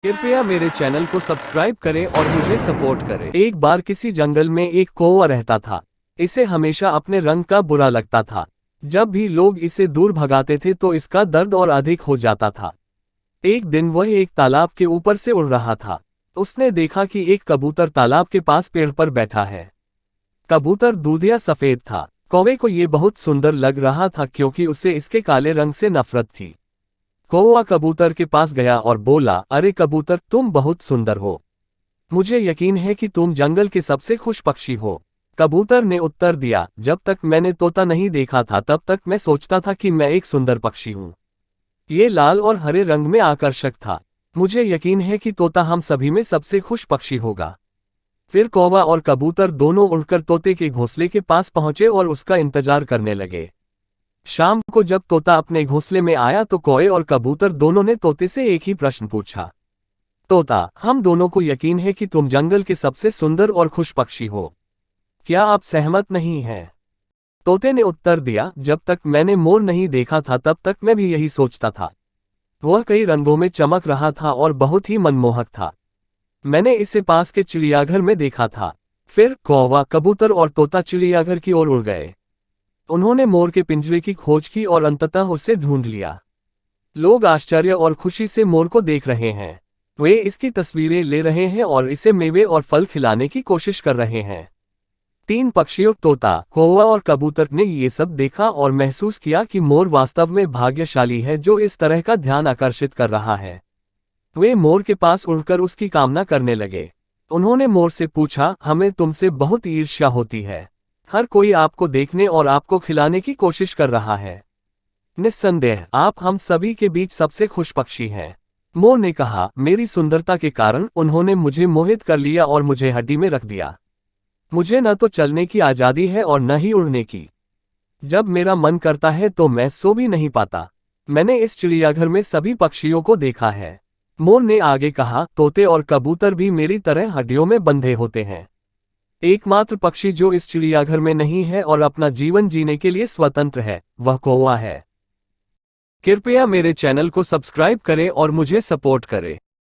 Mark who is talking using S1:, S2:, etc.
S1: कृपया मेरे चैनल को सब्सक्राइब करें और मुझे सपोर्ट करें। एक बार किसी जंगल में एक कौवा रहता था। इसे हमेशा अपने रंग का बुरा लगता था। जब भी लोग इसे दूर भगाते थे तो इसका दर्द और अधिक हो जाता था। एक दिन वह एक तालाब के ऊपर से उड़ रहा था। उसने देखा कि एक कबूतर तालाब के पास पेड़ पर बैठा है। कबूतर दूधिया सफेद था। कौवे को ये बहुत सुंदर लग रहा था क्योंकि उसे इसके काले रंग से नफरत थी। कौवा कबूतर के पास गया और बोला, अरे कबूतर, तुम बहुत सुंदर हो। मुझे यकीन है कि तुम जंगल के सबसे खुश पक्षी हो। कबूतर ने उत्तर दिया, जब तक मैंने तोता नहीं देखा था तब तक मैं सोचता था कि मैं एक सुंदर पक्षी हूँ। ये लाल और हरे रंग में आकर्षक था। मुझे यकीन है कि तोता हम सभी में सबसे खुश पक्षी होगा। फिर कौवा और कबूतर दोनों उड़कर तोते के घोंसले के पास पहुंचे और उसका इंतजार करने लगे। शाम को जब तोता अपने घोंसले में आया तो कौवे और कबूतर दोनों ने तोते से एक ही प्रश्न पूछा। तोता, हम दोनों को यकीन है कि तुम जंगल के सबसे सुंदर और खुश पक्षी हो। क्या आप सहमत नहीं हैं? तोते ने उत्तर दिया, जब तक मैंने मोर नहीं देखा था तब तक मैं भी यही सोचता था। वह कई रंगों में चमक रहा था और बहुत ही मनमोहक था। मैंने इसे पास के चिड़ियाघर में देखा था। फिर कौवा, कबूतर और तोता चिड़ियाघर की ओर उड़ गए। उन्होंने मोर के पिंजरे की खोज की और अंततः उसे ढूंढ लिया। लोग आश्चर्य और खुशी से मोर को देख रहे हैं। वे इसकी तस्वीरें ले रहे हैं और इसे मेवे और फल खिलाने की कोशिश कर रहे हैं। तीन पक्षियों तोता, कौवा और कबूतर ने ये सब देखा और महसूस किया कि मोर वास्तव में भाग्यशाली है जो इस तरह का ध्यान आकर्षित कर रहा है। वे मोर के पास उड़कर उसकी कामना करने लगे। उन्होंने मोर से पूछा, हमें तुमसे बहुत ईर्ष्या होती है। हर कोई आपको देखने और आपको खिलाने की कोशिश कर रहा है। निस्संदेह आप हम सभी के बीच सबसे खुश पक्षी हैं। मोर ने कहा, मेरी सुंदरता के कारण उन्होंने मुझे मोहित कर लिया और मुझे हड्डी में रख दिया। मुझे न तो चलने की आज़ादी है और न ही उड़ने की। जब मेरा मन करता है तो मैं सो भी नहीं पाता। मैंने इस चिड़ियाघर में सभी पक्षियों को देखा है। मोर ने आगे कहा, तोते और कबूतर भी मेरी तरह हड्डियों में बंधे होते हैं। एकमात्र पक्षी जो इस चिड़ियाघर में नहीं है और अपना जीवन जीने के लिए स्वतंत्र है, वह कौवा है। कृपया मेरे चैनल को सब्सक्राइब करें और मुझे सपोर्ट करें।